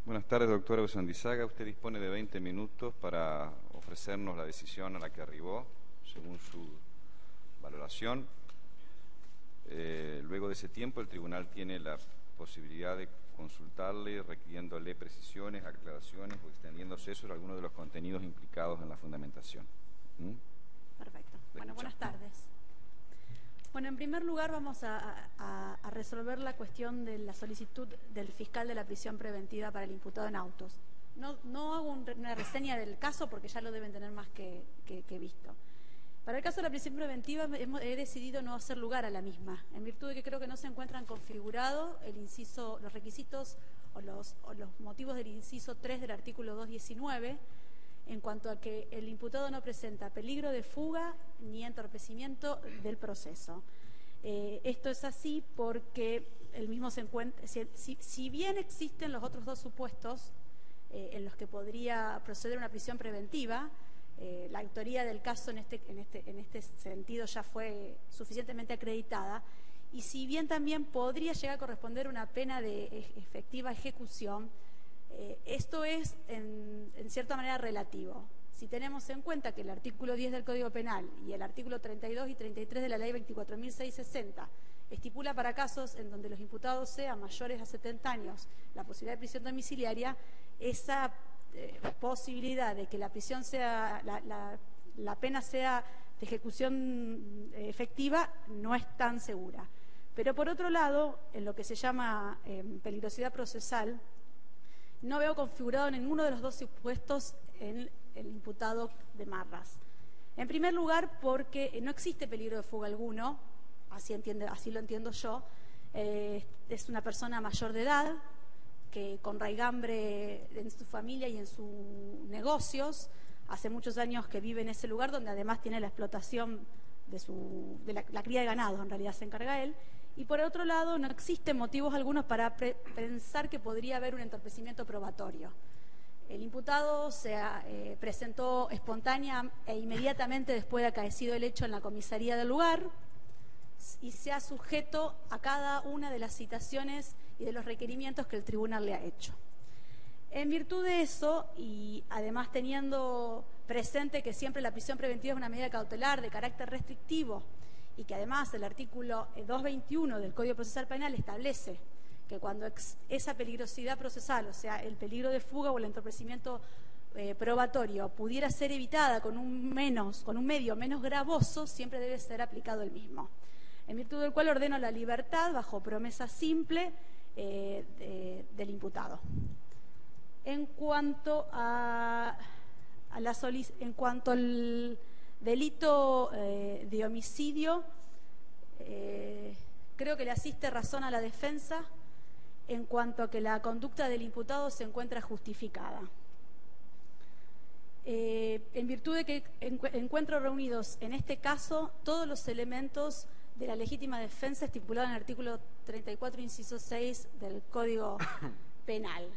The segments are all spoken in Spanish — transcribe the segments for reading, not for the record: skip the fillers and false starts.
Buenas tardes, doctora Usandizaga. Usted dispone de 20 minutos para ofrecernos la decisión a la que arribó, según su valoración. Luego de ese tiempo, el tribunal tiene la posibilidad de consultarle, requiriéndole precisiones, aclaraciones o extendiéndose sobre algunos de los contenidos implicados en la fundamentación. Perfecto. Bueno, buenas tardes. Bueno, en primer lugar vamos a resolver la cuestión de la solicitud del fiscal de la prisión preventiva para el imputado en autos. No hago una reseña del caso porque ya lo deben tener más que visto. Para el caso de la prisión preventiva he decidido no hacer lugar a la misma, en virtud de que creo que no se encuentran configurados los requisitos o los motivos del inciso 3 del artículo 219, en cuanto a que el imputado no presenta peligro de fuga ni entorpecimiento del proceso. Esto es así porque el mismo se encuentra, si bien existen los otros dos supuestos en los que podría proceder una prisión preventiva, la autoría del caso en este sentido ya fue suficientemente acreditada, y si bien también podría llegar a corresponder una pena de efectiva ejecución, esto es en cierta manera relativo. Si tenemos en cuenta que el artículo 10 del Código Penal y el artículo 32 y 33 de la Ley 24.660 estipula para casos en donde los imputados sean mayores a 70 años la posibilidad de prisión domiciliaria, esa posibilidad de que la prisión sea la pena sea de ejecución efectiva no es tan segura. Pero por otro lado, en lo que se llama peligrosidad procesal, no veo configurado ninguno de los dos supuestos en el imputado de Marras. En primer lugar, porque no existe peligro de fuga alguno, así lo entiendo yo. Es una persona mayor de edad, que con raigambre en su familia y en sus negocios, hace muchos años que vive en ese lugar, donde además tiene la explotación de la cría de ganado, en realidad se encarga él. Y por otro lado, no existen motivos algunos para pensar que podría haber un entorpecimiento probatorio. El imputado se presentó espontánea e inmediatamente después de acaecido el hecho en la comisaría del lugar y se ha sujeto a cada una de las citaciones y de los requerimientos que el tribunal le ha hecho. En virtud de eso, y además teniendo presente que siempre la prisión preventiva es una medida cautelar de carácter restrictivo, y que además el artículo 221 del Código Procesal Penal establece que cuando esa peligrosidad procesal, o sea, el peligro de fuga o el entorpecimiento probatorio, pudiera ser evitada con un medio menos gravoso, siempre debe ser aplicado el mismo. En virtud del cual ordeno la libertad bajo promesa simple del imputado. En cuanto al delito de homicidio, creo que le asiste razón a la defensa en cuanto a que la conducta del imputado se encuentra justificada. En virtud de que encuentro reunidos en este caso todos los elementos de la legítima defensa estipulada en el artículo 34, inciso 6 del Código Penal.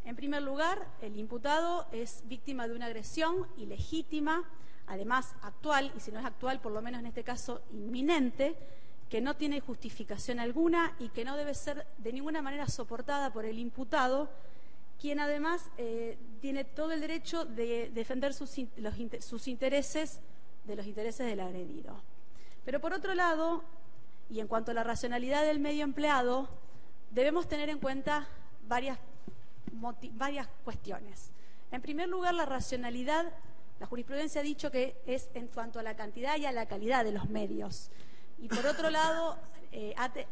En primer lugar, el imputado es víctima de una agresión ilegítima, además actual, y si no es actual, por lo menos en este caso inminente, que no tiene justificación alguna y que no debe ser de ninguna manera soportada por el imputado, quien además tiene todo el derecho de defender sus intereses de los intereses del agredido. Pero por otro lado, y en cuanto a la racionalidad del medio empleado, debemos tener en cuenta varias cuestiones. En primer lugar, la racionalidad. La jurisprudencia ha dicho que es en cuanto a la cantidad y a la calidad de los medios. Y por otro lado,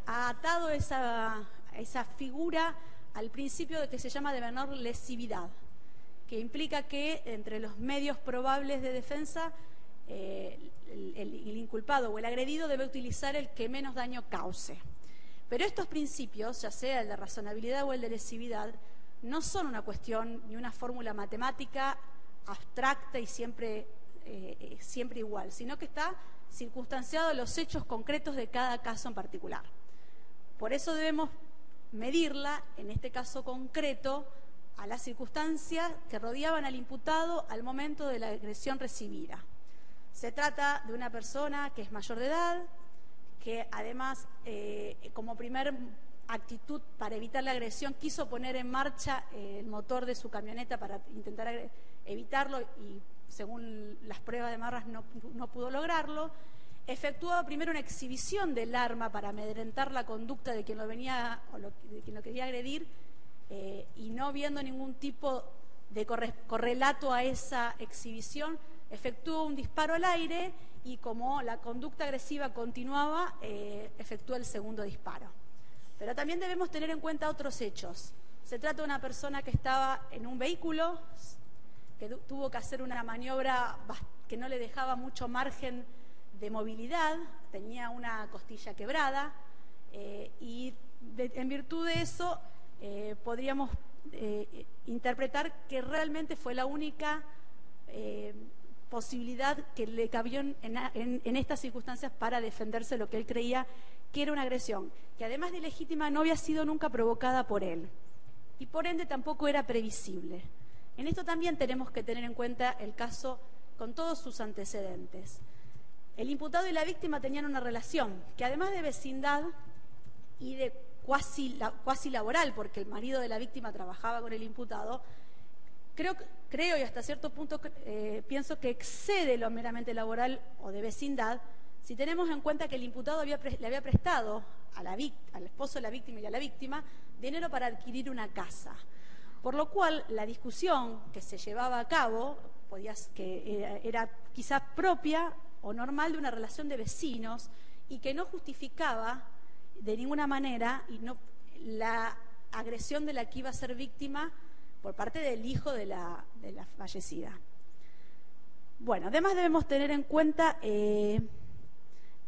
ha atado esa figura al principio de que se llama de menor lesividad, que implica que entre los medios probables de defensa, el inculpado o el agredido debe utilizar el que menos daño cause. Pero estos principios, ya sea el de razonabilidad o el de lesividad, no son una cuestión ni una fórmula matemática abstracta y siempre igual, sino que está circunstanciado a los hechos concretos de cada caso en particular. Por eso debemos medirla, en este caso concreto, a las circunstancias que rodeaban al imputado al momento de la agresión recibida. Se trata de una persona que es mayor de edad, que además, como primer actitud para evitar la agresión, quiso poner en marcha el motor de su camioneta para intentar evitarlo y, según las pruebas de Marras, no pudo lograrlo. Efectuó primero una exhibición del arma para amedrentar la conducta de quien lo venía o de quien lo quería agredir, y no viendo ningún tipo de correlato a esa exhibición, efectuó un disparo al aire y, como la conducta agresiva continuaba, efectuó el segundo disparo. Pero también debemos tener en cuenta otros hechos. Se trata de una persona que estaba en un vehículo, que tuvo que hacer una maniobra que no le dejaba mucho margen de movilidad, tenía una costilla quebrada, y en virtud de eso podríamos interpretar que realmente fue la única posibilidad que le cabió en estas circunstancias para defenderse de lo que él creía que era una agresión, que además de legítima no había sido nunca provocada por él y por ende tampoco era previsible. En esto también tenemos que tener en cuenta el caso con todos sus antecedentes. El imputado y la víctima tenían una relación que, además de vecindad y de cuasi laboral, porque el marido de la víctima trabajaba con el imputado, creo y hasta cierto punto pienso que excede lo meramente laboral o de vecindad, si tenemos en cuenta que el imputado le había prestado al esposo de la víctima y a la víctima dinero para adquirir una casa. Por lo cual, la discusión que se llevaba a cabo era quizás propia o normal de una relación de vecinos y que no justificaba de ninguna manera la agresión de la que iba a ser víctima por parte del hijo de la fallecida. Bueno, además debemos tener en cuenta el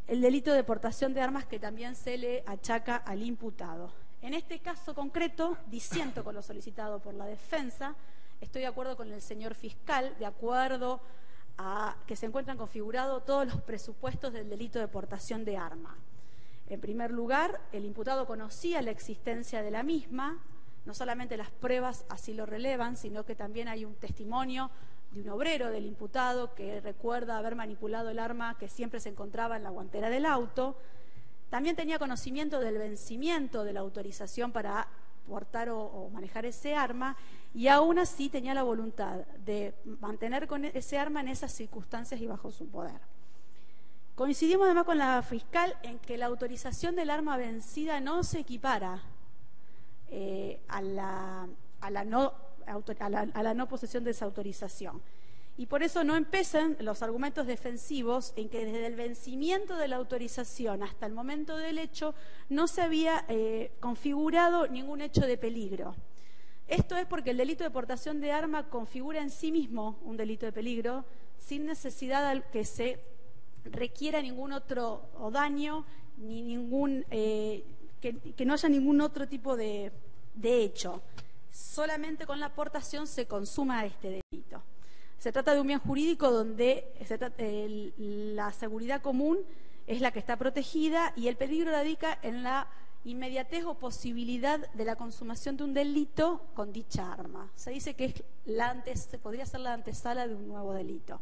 delito de portación de armas, que también se le achaca al imputado. En este caso concreto, disiento con lo solicitado por la defensa. Estoy de acuerdo con el señor fiscal, de acuerdo a que se encuentran configurados todos los presupuestos del delito de portación de arma. En primer lugar, el imputado conocía la existencia de la misma, no solamente las pruebas así lo relevan, sino que también hay un testimonio de un obrero del imputado que recuerda haber manipulado el arma que siempre se encontraba en la guantera del auto. También tenía conocimiento del vencimiento de la autorización para portar o manejar ese arma, y aún así tenía la voluntad de mantener con ese arma en esas circunstancias y bajo su poder. Coincidimos además con la fiscal en que la autorización del arma vencida no se equipara a la no posesión de esa autorización. Y por eso no empiezan los argumentos defensivos en que desde el vencimiento de la autorización hasta el momento del hecho no se había configurado ningún hecho de peligro. Esto es porque el delito de portación de arma configura en sí mismo un delito de peligro sin necesidad que se requiera ningún otro daño ni que no haya ningún otro tipo de hecho. Solamente con la aportación se consuma este delito. Se trata de un bien jurídico donde la seguridad común es la que está protegida y el peligro radica en la inmediatez o posibilidad de la consumación de un delito con dicha arma. Se dice que podría ser la antesala de un nuevo delito.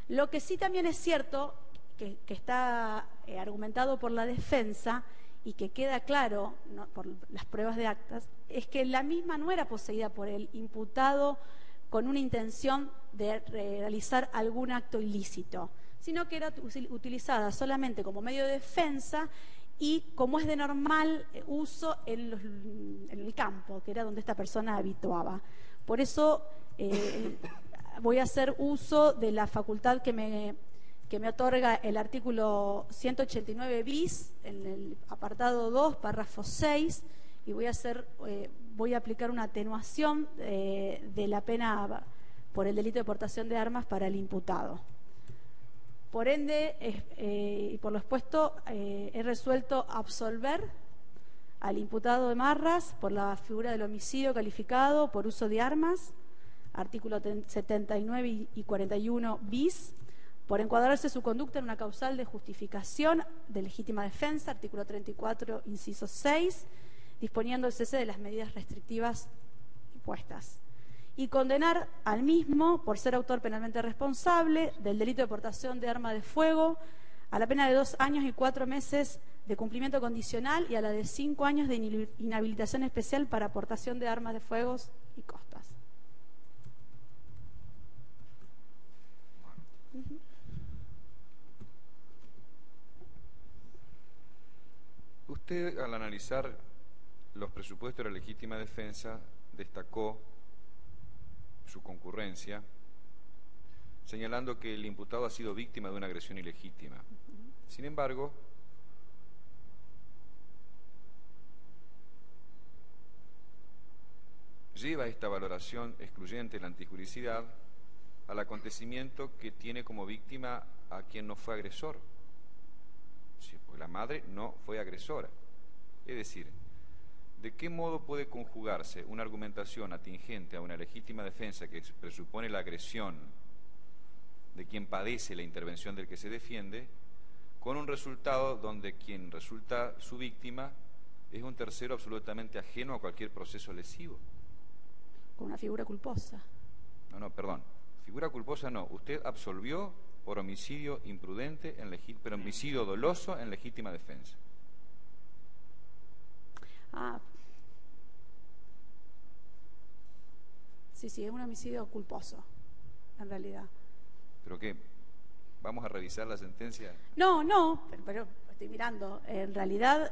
Lo que sí también es cierto, que está argumentado por la defensa y que queda claro por las pruebas de actas, es que la misma no era poseída por el imputado con una intención de realizar algún acto ilícito, sino que era utilizada solamente como medio de defensa y como es de normal uso en el campo, que era donde esta persona habituaba. Por eso voy a hacer uso de la facultad que me otorga el artículo 189 bis, en el apartado 2, párrafo 6, y voy a aplicar una atenuación de la pena por el delito de portación de armas para el imputado. Por ende, y por lo expuesto, he resuelto absolver al imputado de Marras por la figura del homicidio calificado por uso de armas, artículo 79 y 41 bis, por encuadrarse su conducta en una causal de justificación de legítima defensa, artículo 34, inciso 6, disponiendo el cese de las medidas restrictivas impuestas. Y condenar al mismo por ser autor penalmente responsable del delito de portación de arma de fuego a la pena de 2 años y 4 meses de cumplimiento condicional y a la de 5 años de inhabilitación especial para aportación de armas de fuego y costas. Usted, al analizar los presupuestos de la legítima defensa, destacó su concurrencia, señalando que el imputado ha sido víctima de una agresión ilegítima. Sin embargo, lleva esta valoración excluyente de la antijuricidad al acontecimiento que tiene como víctima a quien no fue agresor. Sí, pues la madre no fue agresora. Es decir, ¿de qué modo puede conjugarse una argumentación atingente a una legítima defensa que presupone la agresión de quien padece la intervención del que se defiende, con un resultado donde quien resulta su víctima es un tercero absolutamente ajeno a cualquier proceso lesivo? Con una figura culposa. No, perdón. Figura culposa no. Usted absolvió por homicidio imprudente, pero homicidio doloso en legítima defensa. Sí, es un homicidio culposo, en realidad. ¿Pero qué? ¿Vamos a revisar la sentencia? No, pero estoy mirando. En realidad,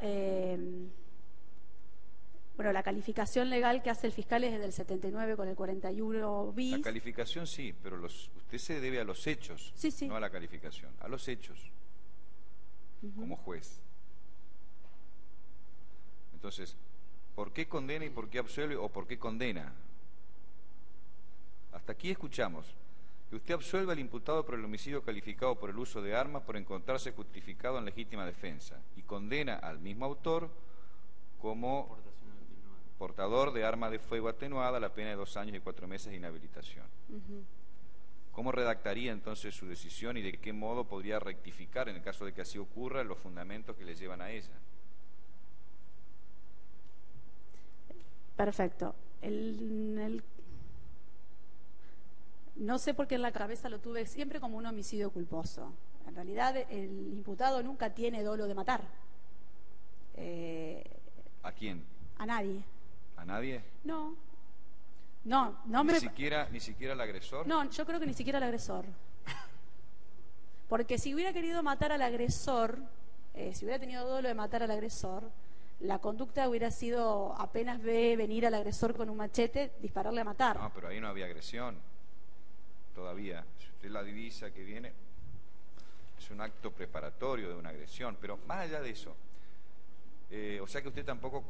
bueno, la calificación legal que hace el fiscal es del 79 con el 41 bis. La calificación sí, pero usted se debe a los hechos, sí. No a la calificación, a los hechos, como juez. Entonces, ¿por qué condena y por qué absuelve o por qué condena? Hasta aquí escuchamos que usted absuelve al imputado por el homicidio calificado por el uso de armas por encontrarse justificado en legítima defensa y condena al mismo autor como portador de arma de fuego atenuada a la pena de 2 años y 4 meses de inhabilitación. ¿Cómo redactaría entonces su decisión y de qué modo podría rectificar, en el caso de que así ocurra, los fundamentos que le llevan a ella? Perfecto. No sé por qué en la cabeza lo tuve siempre como un homicidio culposo. En realidad, el imputado nunca tiene dolo de matar. ¿A quién? A nadie. ¿A nadie? No ¿Ni siquiera al agresor? No, yo creo que ni siquiera al agresor. Porque si hubiera querido matar al agresor, si hubiera tenido dolo de matar al agresor, la conducta hubiera sido, apenas ve venir al agresor con un machete, dispararle a matar. No, pero ahí no había agresión. Todavía. Si usted la divisa que viene, es un acto preparatorio de una agresión. Pero más allá de eso, o sea que usted tampoco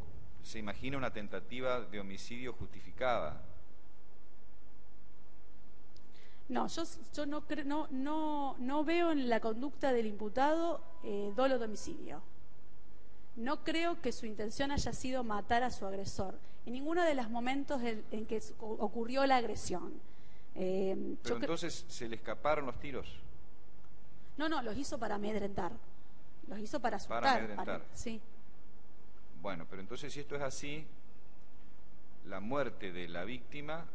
se imagina una tentativa de homicidio justificada. No, yo no veo en la conducta del imputado dolo de homicidio. No creo que su intención haya sido matar a su agresor en ninguno de los momentos en que ocurrió la agresión. Pero entonces se le escaparon los tiros. No, los hizo para amedrentar. Los hizo para asustar. Para amedrentar. Sí. Bueno, pero entonces si esto es así, la muerte de la víctima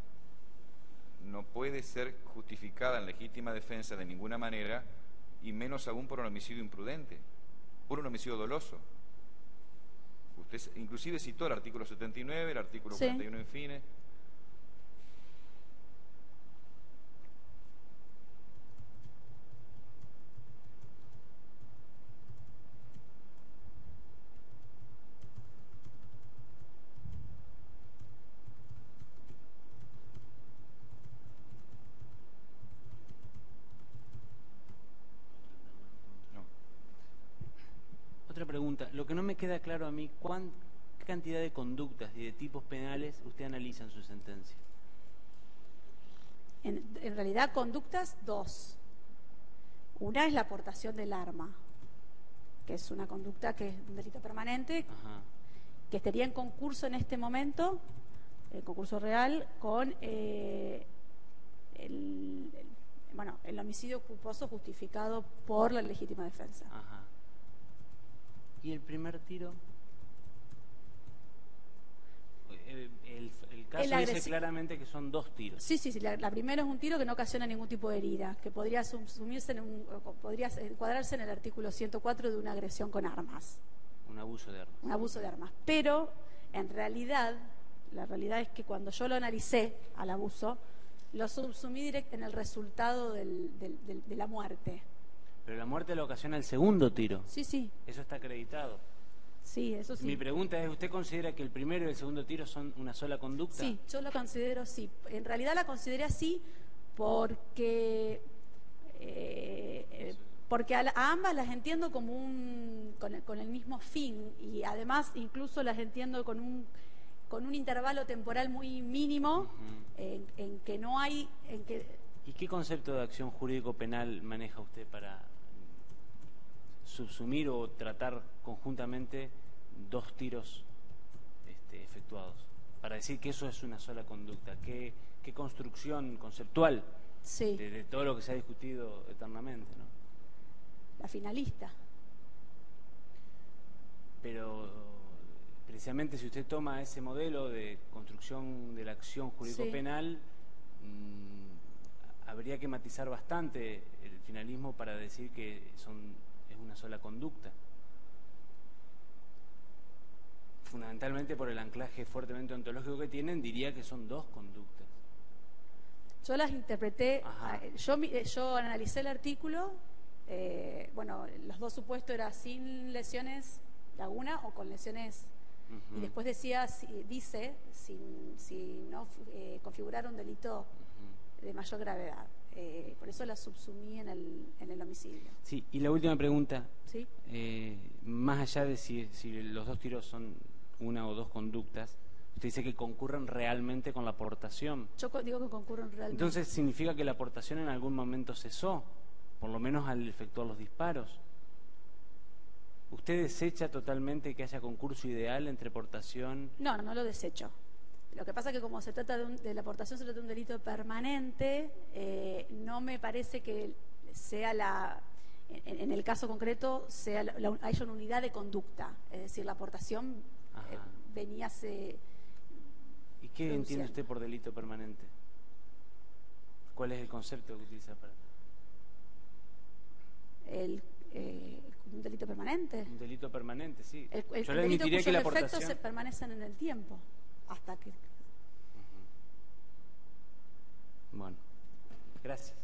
no puede ser justificada en legítima defensa de ninguna manera, y menos aún por un homicidio imprudente, por un homicidio doloso. Usted inclusive citó el artículo 79, el artículo 41 en fines. Otra pregunta, lo que no me queda claro a mí, ¿qué cantidad de conductas y de tipos penales usted analiza en su sentencia? En realidad, conductas 2. Una es la aportación del arma, que es una conducta que es un delito permanente, que estaría en concurso en este momento, el concurso real, con el homicidio culposo justificado por la legítima defensa. ¿Y el primer tiro? El caso dice claramente que son 2 tiros. Sí, la primera es un tiro que no ocasiona ningún tipo de herida, que podría encuadrarse en el artículo 104 de una agresión con armas. Un abuso de armas. Un abuso de armas. Pero, en realidad, la realidad es que cuando yo lo analicé al abuso, lo subsumí directo en el resultado de la muerte. Pero la muerte la ocasiona el segundo tiro. Sí, sí. Eso está acreditado. Sí, eso sí. Mi pregunta es, ¿usted considera que el primero y el segundo tiro son una sola conducta? Sí, yo lo considero sí. En realidad la consideré así porque a ambas las entiendo como con el mismo fin, y además incluso las entiendo con un intervalo temporal muy mínimo, en que no hay... ¿Y qué concepto de acción jurídico-penal maneja usted para subsumir o tratar conjuntamente dos tiros efectuados? Para decir que eso es una sola conducta. ¿Qué construcción conceptual Sí. de todo lo que se ha discutido eternamente, ¿no? La finalista. Pero precisamente si usted toma ese modelo de construcción de la acción jurídico-penal, habría que matizar bastante el finalismo para decir que es una sola conducta. Fundamentalmente por el anclaje fuertemente ontológico que tienen, diría que son dos conductas. Yo las interpreté, yo analicé el artículo, bueno, los dos supuestos eran sin lesiones laguna o con lesiones, y después dice, si no configurara un delito de mayor gravedad. Por eso la subsumí en el homicidio. Sí, y la última pregunta, ¿Sí? más allá de si los dos tiros son una o dos conductas, usted dice que concurren realmente con la aportación. Yo digo que concurren realmente. Entonces, ¿significa que la aportación en algún momento cesó? Por lo menos al efectuar los disparos. ¿Usted desecha totalmente que haya concurso ideal entre aportación? No lo desecho. Lo que pasa es que como se trata de la aportación, se trata de un delito permanente, no me parece que sea en el caso concreto, haya una unidad de conducta. Es decir, la aportación venía... ¿Y qué entiende usted por delito permanente? ¿Cuál es el concepto que utiliza para...? ¿Un delito permanente? Un delito permanente, sí. Yo le admitiría que la efectos aportación... permanecen en el tiempo, hasta que... Bueno, gracias.